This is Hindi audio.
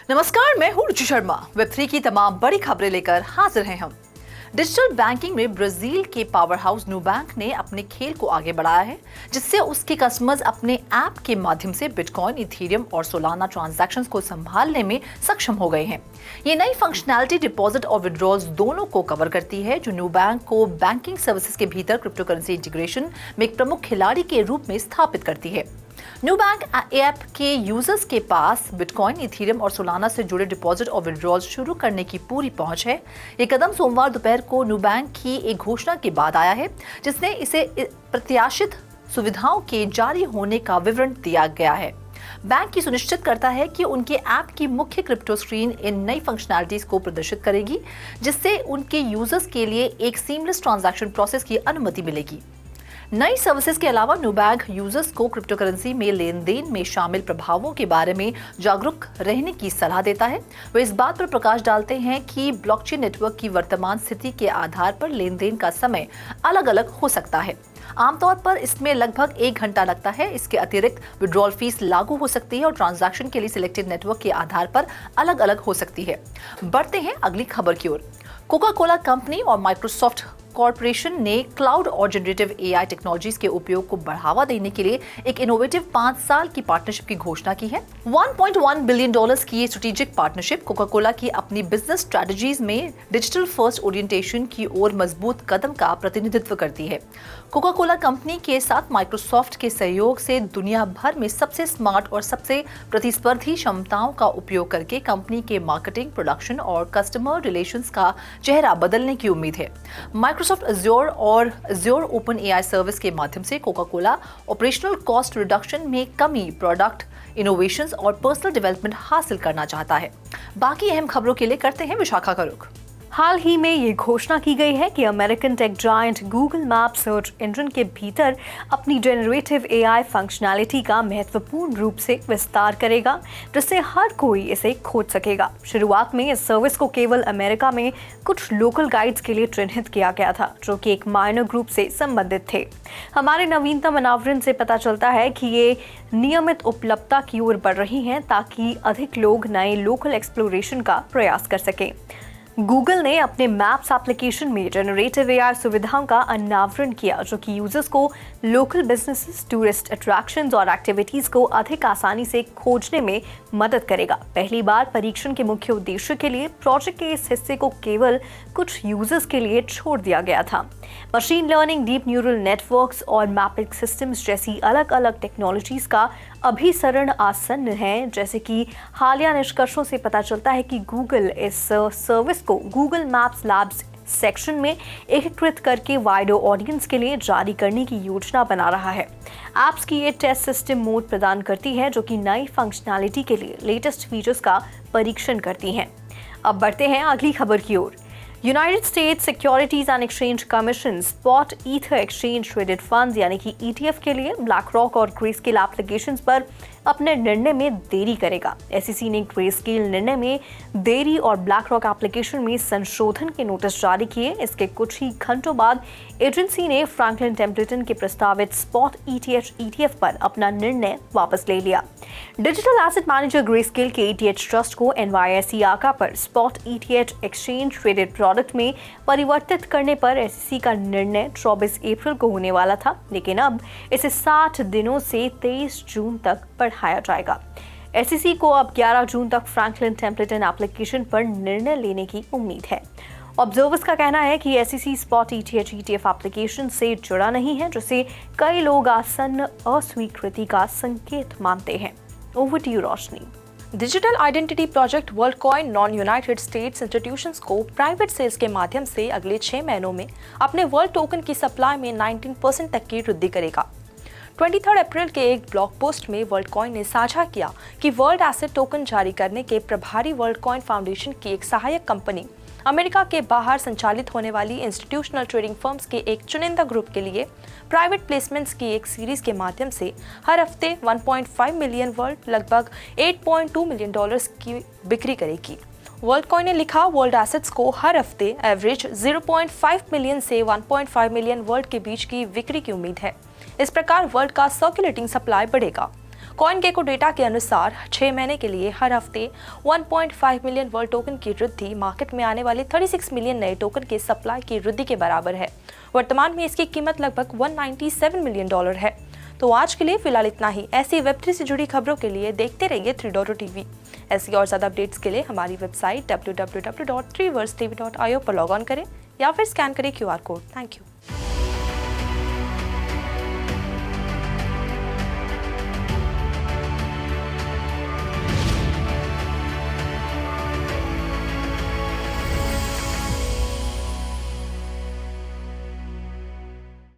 नमस्कार, मैं हूं रुचि शर्मा। वेब3 की तमाम बड़ी खबरें लेकर हाजिर हैं हम। डिजिटल बैंकिंग में ब्राजील के पावर हाउस नुबैंक ने अपने खेल को आगे बढ़ाया है, जिससे उसके कस्टमर्स अपने ऐप के माध्यम से बिटकॉइन, इथेरियम और सोलाना ट्रांजैक्शंस को संभालने में सक्षम हो गए हैं। ये नई फंक्शनैलिटी डिपॉजिट और विड्रॉल्स दोनों को कवर करती है, जो नुबैंक को बैंकिंग सर्विसेज के भीतर क्रिप्टो करेंसी इंटीग्रेशन में एक प्रमुख खिलाड़ी के रूप में स्थापित करती है। नुबैंक ऐप के यूजर्स के पास बिटकॉइन, इथेरियम और सोलाना से जुड़े डिपॉजिट और विड्रॉल शुरू करने की पूरी पहुंच है। ये कदम सोमवार दोपहर को नुबैंक की एक घोषणा के बाद आया है, जिसने इसे प्रत्याशित सुविधाओं के जारी होने का विवरण दिया गया है। बैंक की सुनिश्चित करता है कि उनके ऐप की मुख्य क्रिप्टो स्क्रीन इन नई फंक्शनैलिटीज को प्रदर्शित करेगी, जिससे उनके यूजर्स के लिए एक सीमलेस ट्रांजैक्शन प्रोसेस की अनुमति मिलेगी। नई सर्विसेज के अलावा नुबैंक यूजर्स को क्रिप्टो करेंसी में लेन देन में शामिल प्रभावों के बारे में जागरूक रहने की सलाह देता है। वे इस बात पर प्रकाश डालते हैं कि ब्लॉकचेन नेटवर्क की वर्तमान स्थिति के आधार पर लेन देन का समय अलग अलग हो सकता है। आमतौर पर इसमें लगभग 1 घंटा लगता है। इसके अतिरिक्त विड्रॉल फीस लागू हो सकती है और ट्रांजैक्शन के लिए सिलेक्टेड नेटवर्क के आधार पर अलग अलग हो सकती है। बढ़ते हैं अगली खबर की ओर। कोका कोला कंपनी और माइक्रोसॉफ्ट कॉर्पोरेशन ने क्लाउड और जनरेटिव एआई टेक्नोलॉजीज के उपयोग को बढ़ावा देने के लिए एक इनोवेटिव 5 साल की पार्टनरशिप की घोषणा की है। $1.1 बिलियन की ये स्ट्रेटेजिक पार्टनरशिप कोका कोला की अपनी बिजनेस स्ट्रेटजीज में डिजिटल फर्स्ट ओरिएंटेशन की ओर मजबूत कदम का प्रतिनिधित्व करती है। कोका कोला कंपनी के साथ माइक्रोसॉफ्ट के सहयोग से दुनिया भर में सबसे स्मार्ट और सबसे प्रतिस्पर्धी क्षमताओं का उपयोग करके कंपनी के मार्केटिंग, प्रोडक्शन और कस्टमर रिलेशंस का चेहरा बदलने की उम्मीद है। माइक्रोसॉफ्ट अज्योर और अज्योर ओपन एआई सर्विस के माध्यम से Coca Cola operational cost reduction में कमी, प्रोडक्ट इनोवेशंस और पर्सनल डेवलपमेंट हासिल करना चाहता है। बाकी अहम खबरों के लिए करते हैं विशाखा का रुख। हाल ही में ये घोषणा की गई है कि American tech giant Google map search engine के भीतर अपनी जनरेटिव एआई फंक्शनैलिटी का महत्वपूर्ण रूप से विस्तार करेगा, जिससे हर कोई इसे खोज सकेगा। शुरुआत में इस सर्विस को केवल अमेरिका में कुछ लोकल गाइड्स के लिए चिन्हित किया गया था, जो कि एक माइनर ग्रुप से संबंधित थे। हमारे नवीनतम अनावरण से पता चलता है कि ये नियमित उपलब्धता की ओर बढ़ रही हैं, ताकि अधिक लोग नए लोकल एक्सप्लोरेशन का प्रयास कर सकें। गूगल ने अपने मैप्स एप्लीकेशन में जनरेटिव एआई सुविधाओं का अनावरण किया, जो कि यूजर्स को लोकल बिजनेसेस, टूरिस्ट अट्रैक्शंस और एक्टिविटीज को अधिक आसानी से खोजने में मदद करेगा। पहली बार परीक्षण के मुख्य उद्देश्य के लिए प्रोजेक्ट के इस हिस्से को केवल कुछ यूजर्स के लिए छोड़ दिया गया था। Machine learning, deep neural networks और मैपिंग सिस्टम्स जैसी अलग अलग टेक्नोलॉजीज का अभिसरण आसन्न है। जैसे कि हालिया निष्कर्षों से पता चलता है कि गूगल इस सर्विस को गूगल मैप्स लैब्स सेक्शन में एकीकृत करके वाइडर ऑडियंस के लिए जारी करने की योजना बना रहा है। ऐप्स की ये टेस्ट सिस्टम मोड प्रदान करती है, जो कि नई फंक्शनैलिटी के लिए लेटेस्ट फीचर्स का परीक्षण करती हैं। अब बढ़ते हैं अगली खबर की ओर। United States Securities and Exchange Commission spot ether exchange traded funds यानी कि ETF के लिए ब्लैक रॉक और ग्रेस्केल एप्लीकेशंस पर अपने निर्णय में देरी करेगा। SEC ने ग्रेस्केल निर्णय में देरी और ब्लैक रॉक एप्लीकेशन में संशोधन के नोटिस जारी किए। इसके कुछ ही घंटों बाद एजेंसी ने फ्रैंकलिन टेम्पलेटन के प्रस्तावित स्पॉट ETH ETF पर अपना निर्णय वापस ले लिया। डिजिटल एसेट मैनेजर ग्रेस्केल के ETH ट्रस्ट को NYSE आका पर spot ETH exchange traded product में परिवर्तित करने पर SEC का निर्णय 24 अप्रैल को होने वाला था, लेकिन अब इसे 60 दिनों से 23 जून तक बढ़ाया जाएगा। SEC को अब 11 जून तक फ्रैंकलिन टेम्पलेटन एप्लीकेशन पर निर्णय लेने की उम्मीद है। ऑब्जर्वर्स का कहना है कि SEC spot ETH ETF application से जुड़ा नहीं है, जिसे कई लोग आसन्न अस्वीकृति का संकेत मानते हैं। Over to you Roshni. Digital identity project Worldcoin non United States institutions को प्राइवेट सेल्स के माध्यम से अगले 6 महीनों में अपने वर्ल्ड टोकन की सप्लाई में 19% तक की वृद्धि करेगा। 23 अप्रैल के एक ब्लॉग पोस्ट में वर्ल्डकॉइन ने साझा किया कि वर्ल्ड एसेट टोकन जारी करने के प्रभारी वर्ल्डकॉइन फाउंडेशन की एक सहायक कंपनी अमेरिका के बाहर संचालित होने वाली इंस्टीट्यूशनल ट्रेडिंग फर्म्स के एक चुनिंदा ग्रुप के लिए प्राइवेट प्लेसमेंट्स की एक सीरीज के माध्यम से हर हफ्ते 1.5 मिलियन वर्ल्ड लगभग $8.2 मिलियन की बिक्री करेगी। वर्ल्डकॉइन ने लिखा, वर्ल्ड एसेट्स को हर हफ्ते एवरेज 0.5 मिलियन से 1.5 मिलियन वर्ल्ड के बीच की बिक्री की उम्मीद है। इस प्रकार वर्ल्ड का सर्कुलेटिंग सप्लाई बढ़ेगा। CoinGecko डेटा के अनुसार 6 महीने के लिए हर हफ्ते 1.5 मिलियन वर्ल्ड टोकन की वृद्धि मार्केट में आने वाले 36 मिलियन नए टोकन के सप्लाई की वृद्धि के बराबर है। वर्तमान में इसकी कीमत लगभग $197 मिलियन है। तो आज के लिए फिलहाल इतना ही। ऐसी Web3 से जुड़ी खबरों के लिए देखते रहिए 3.0 TV। ऐसी और ज़्यादा अपडेट्स के लिए हमारी वेबसाइट www.treeversetv.io पर लॉग ऑन करें या फिर स्कैन करें QR कोड। Thank you.